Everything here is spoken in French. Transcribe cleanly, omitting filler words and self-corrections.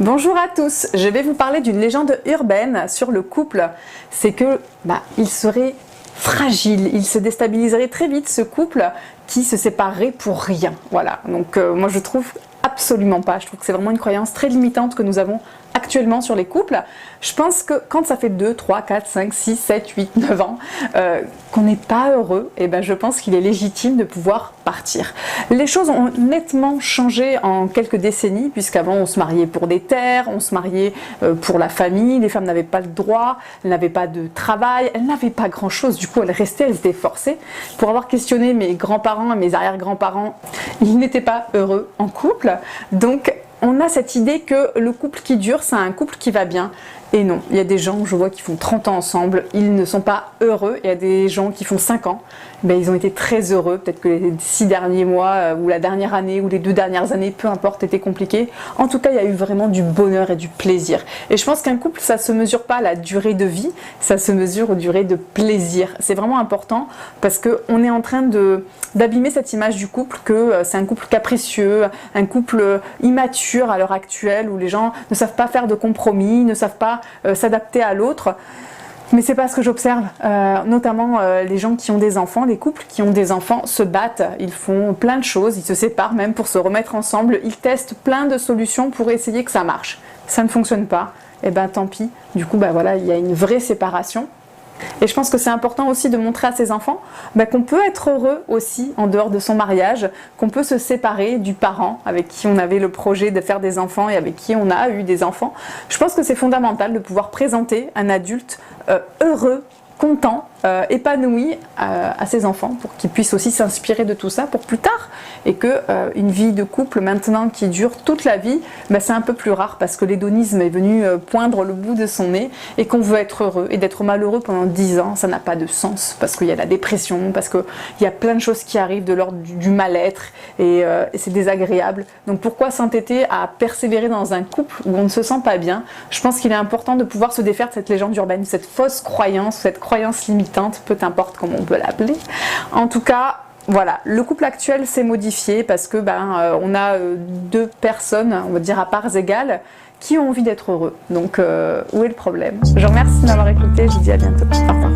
Bonjour à tous, je vais vous parler d'une légende urbaine sur le couple. C'est que il serait fragile, il se déstabiliserait très vite, ce couple qui se séparerait pour rien. Voilà, donc moi je trouve absolument pas, je trouve que c'est vraiment une croyance très limitante que nous avons actuellement sur les couples. Je pense que quand ça fait 2, 3, 4, 5, 6, 7, 8, 9 ans qu'on n'est pas heureux, et je pense qu'il est légitime de pouvoir partir. Les choses ont nettement changé en quelques décennies, puisqu'avant on se mariait pour des terres, on se mariait pour la famille, les femmes n'avaient pas le droit, elles n'avaient pas de travail, elles n'avaient pas grand chose, du coup elles restaient, elles étaient forcées. Pour avoir questionné mes grands-parents et mes arrière-grands-parents, ils n'étaient pas heureux en couple, donc on a cette idée que le couple qui dure, c'est un couple qui va bien. Et non, il y a des gens, je vois, qui font 30 ans ensemble, ils ne sont pas heureux. Il y a des gens qui font 5 ans, ils ont été très heureux. Peut-être que les 6 derniers mois, ou la dernière année, ou les 2 dernières années, peu importe, étaient compliqués. En tout cas, il y a eu vraiment du bonheur et du plaisir. Et je pense qu'un couple, ça se mesure pas à la durée de vie, ça se mesure aux durées de plaisir. C'est vraiment important parce qu'on est en train d'abîmer cette image du couple, que c'est un couple capricieux, un couple immature à l'heure actuelle, où les gens ne savent pas faire de compromis, ne savent pas s'adapter à l'autre. Mais c'est pas ce que j'observe, notamment les gens qui ont des enfants, les couples qui ont des enfants se battent, ils font plein de choses, ils se séparent même pour se remettre ensemble, ils testent plein de solutions pour essayer que ça marche. Ça ne fonctionne pas, et tant pis, du coup voilà, il y a une vraie séparation. Et je pense que c'est important aussi de montrer à ses enfants qu'on peut être heureux aussi en dehors de son mariage, qu'on peut se séparer du parent avec qui on avait le projet de faire des enfants et avec qui on a eu des enfants. Je pense que c'est fondamental de pouvoir présenter un adulte heureux, content, épanoui à ses enfants, pour qu'ils puissent aussi s'inspirer de tout ça pour plus tard, et que une vie de couple maintenant qui dure toute la vie, c'est un peu plus rare parce que l'hédonisme est venu poindre le bout de son nez et qu'on veut être heureux, et d'être malheureux pendant 10 ans, ça n'a pas de sens, parce qu'il y a la dépression, parce qu'il y a plein de choses qui arrivent de l'ordre du mal-être, et c'est désagréable. Donc pourquoi s'entêter à persévérer dans un couple où on ne se sent pas bien? Je pense qu'il est important de pouvoir se défaire de cette légende urbaine, cette fausse croyance, cette croyance limitante, peu importe comment on peut l'appeler. En tout cas, voilà, le couple actuel s'est modifié parce que on a 2 personnes, on va dire à parts égales, qui ont envie d'être heureux. Donc où est le problème? Je vous remercie de m'avoir écouté, je vous dis à bientôt. Au revoir.